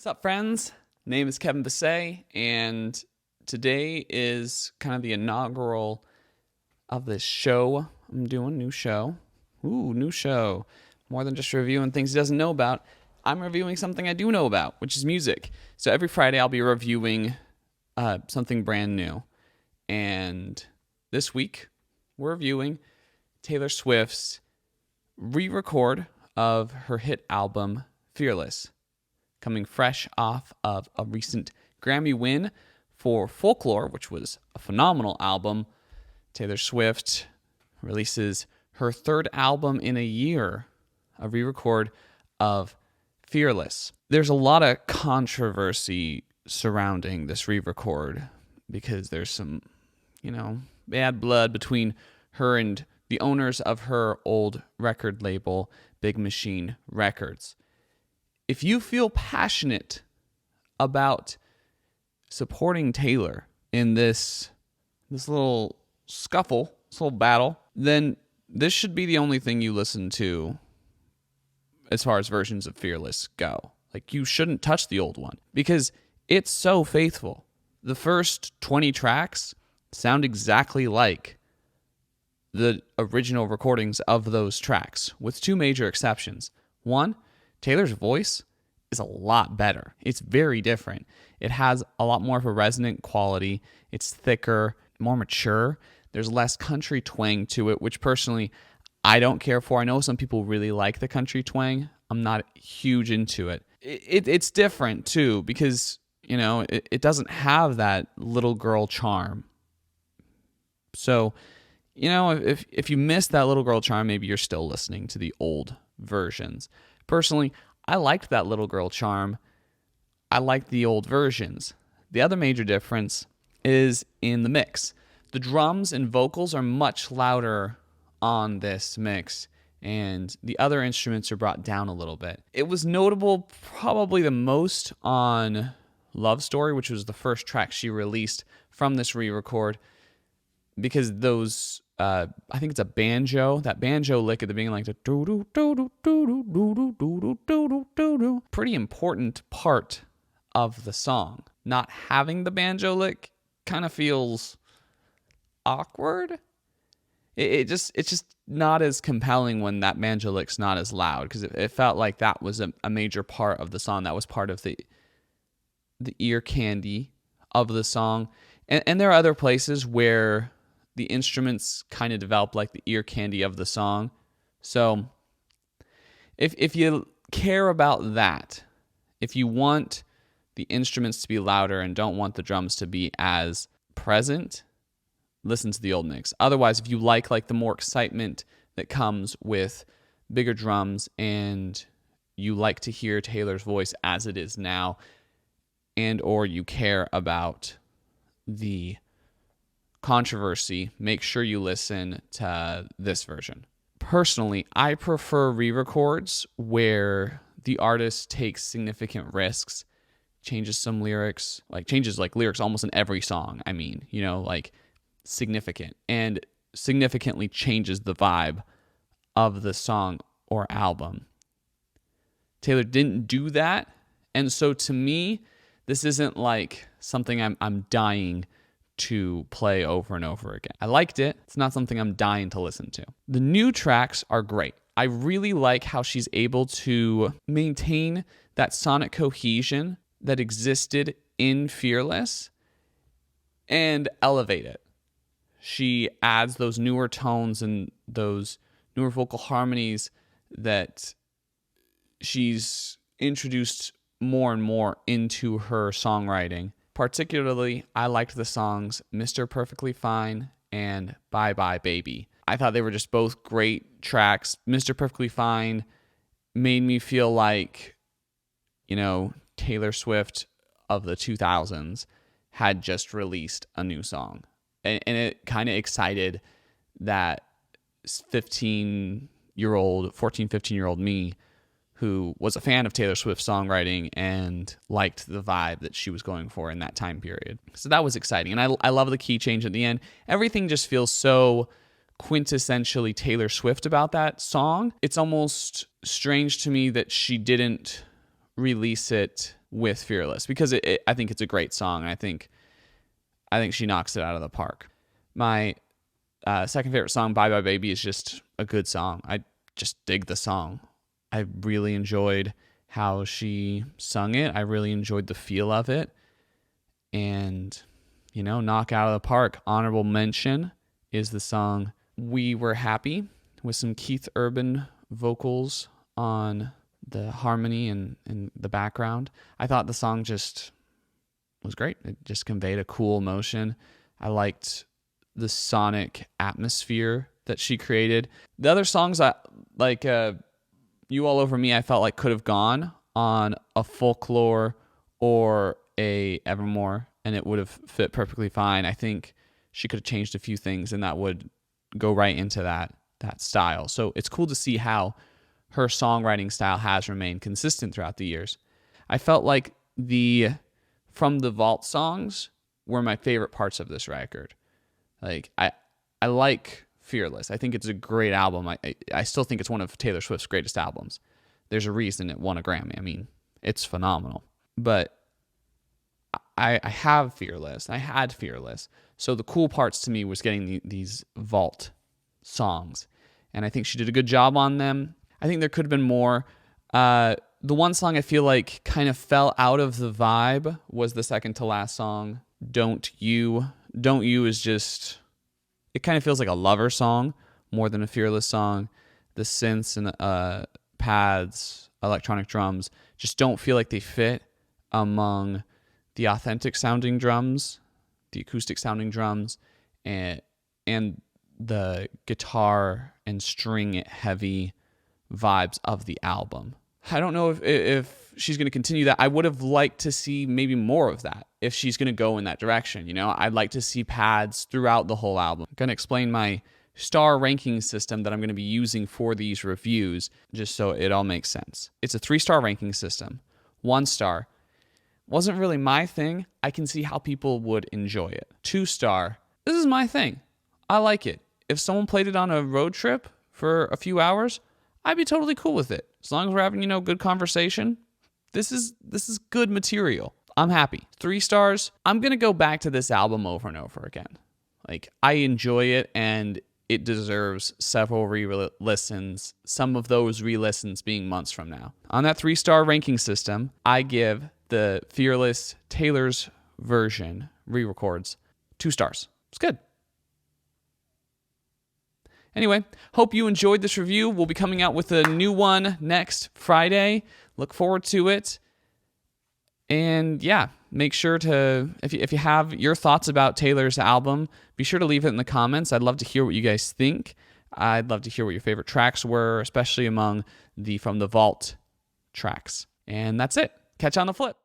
What's up, friends? Name is Kevin Basset, and today is kind of the inaugural of this show. I'm doing a new show. New show. More than just reviewing things he doesn't know about. I'm reviewing something I do know about, which is music. So every Friday I'll be reviewing something brand new. And this week we're reviewing Taylor Swift's re-record of her hit album, Fearless, coming fresh off of a recent Grammy win for Folklore, which was a phenomenal album. Taylor Swift releases her third album in a year, a re-record of Fearless. There's a lot of controversy surrounding this re-record because there's some, bad blood between her and the owners of her old record label, Big Machine Records. If you feel passionate about supporting Taylor in this little scuffle, this little battle, then this should be the only thing you listen to as far as versions of Fearless go. Like, you shouldn't touch the old one because it's so faithful. The first 20 tracks sound exactly like the original recordings of those tracks, with two major exceptions. One, Taylor's voice is a lot better. It's very different. It has a lot more of a resonant quality. It's thicker, more mature. There's less country twang to it, which personally I don't care for. I know some people really like the country twang. I'm not huge into it. It's different too because, it doesn't have that little girl charm. So, if you miss that little girl charm, maybe you're still listening to the old versions. Personally, I liked that little girl charm. I liked the old versions. The other major difference is in the mix. The drums and vocals are much louder on this mix, and the other instruments are brought down a little bit. It was notable probably the most on Love Story, which was the first track she released from this re-record, because those, I think it's a banjo, that banjo lick at the beginning, like the do-do-do-do-do-do-do-do-do-do-do-do, pretty important part of the song. Not having the banjo lick kind of feels awkward. It's just not as compelling when that banjo lick's not as loud, because it felt like that was a major part of the song. That was part of the ear candy of the song. And there are other places where the instruments kind of develop like the ear candy of the song. So if you care about that, if you want the instruments to be louder and don't want the drums to be as present, listen to the old mix. Otherwise, if you like the more excitement that comes with bigger drums and you like to hear Taylor's voice as it is now, and or you care about the controversy, make sure you listen to this version. Personally, I prefer re-records where the artist takes significant risks, changes some lyrics, changes lyrics almost in every song. Significant, and significantly changes the vibe of the song or album. Taylor didn't do that, and so to me, this isn't like something I'm dying to play over and over again. I liked it. It's not something I'm dying to listen to. The new tracks are great. I really like how she's able to maintain that sonic cohesion that existed in Fearless and elevate it. She adds those newer tones and those newer vocal harmonies that she's introduced more and more into her songwriting. Particularly, I liked the songs Mr. Perfectly Fine and Bye Bye Baby. I thought they were just both great tracks. Mr. Perfectly Fine made me feel like, Taylor Swift of the 2000s had just released a new song. And it kind of excited that 15-year-old me who was a fan of Taylor Swift's songwriting and liked the vibe that she was going for in that time period. So that was exciting. And I love the key change at the end. Everything just feels so quintessentially Taylor Swift about that song. It's almost strange to me that she didn't release it with Fearless because I think it's a great song. And I think she knocks it out of the park. My second favorite song, Bye Bye Baby, is just a good song. I just dig the song. I really enjoyed how she sung it. I really enjoyed the feel of it. And, knock out of the park. Honorable mention is the song We Were Happy with some Keith Urban vocals on the harmony and the background. I thought the song just was great. It just conveyed a cool emotion. I liked the sonic atmosphere that she created. The other songs, like You All Over Me, I felt like could have gone on a Folklore or a Evermore, and it would have fit perfectly fine. I think she could have changed a few things, and that would go right into that style. So it's cool to see how her songwriting style has remained consistent throughout the years. I felt like the From the Vault songs were my favorite parts of this record. Like I like Fearless. I think it's a great album. I still think it's one of Taylor Swift's greatest albums. There's a reason it won a Grammy. I mean, it's phenomenal. But I have Fearless. I had Fearless. So the cool parts to me was getting these Vault songs. And I think she did a good job on them. I think there could have been more. The one song I feel like kind of fell out of the vibe was the second to last song, Don't You. Don't You is just, it kind of feels like a lover song more than a Fearless song. The synths and pads, electronic drums just don't feel like they fit among the authentic sounding drums, the acoustic sounding drums, and the guitar and string heavy vibes of the album. I don't know if she's going to continue that. I would have liked to see maybe more of that if she's going to go in that direction. I'd like to see pads throughout the whole album. I'm going to explain my star ranking system that I'm going to be using for these reviews just so it all makes sense. It's a 3-star ranking system. 1 star wasn't really my thing. I can see how people would enjoy it. 2-star, this is my thing. I like it. If someone played it on a road trip for a few hours, I'd be totally cool with it. As long as we're having, good conversation, this is good material. I'm happy. 3 stars, I'm going to go back to this album over and over again. Like, I enjoy it, and it deserves several re-listens, some of those re-listens being months from now. On that 3-star ranking system, I give the Fearless Taylor's version, re-records, 2 stars. It's good. Anyway, hope you enjoyed this review. We'll be coming out with a new one next Friday. Look forward to it. And yeah, make sure to, if you have your thoughts about Taylor's album, be sure to leave it in the comments. I'd love to hear what you guys think. I'd love to hear what your favorite tracks were, especially among the From the Vault tracks. And that's it. Catch you on the flip.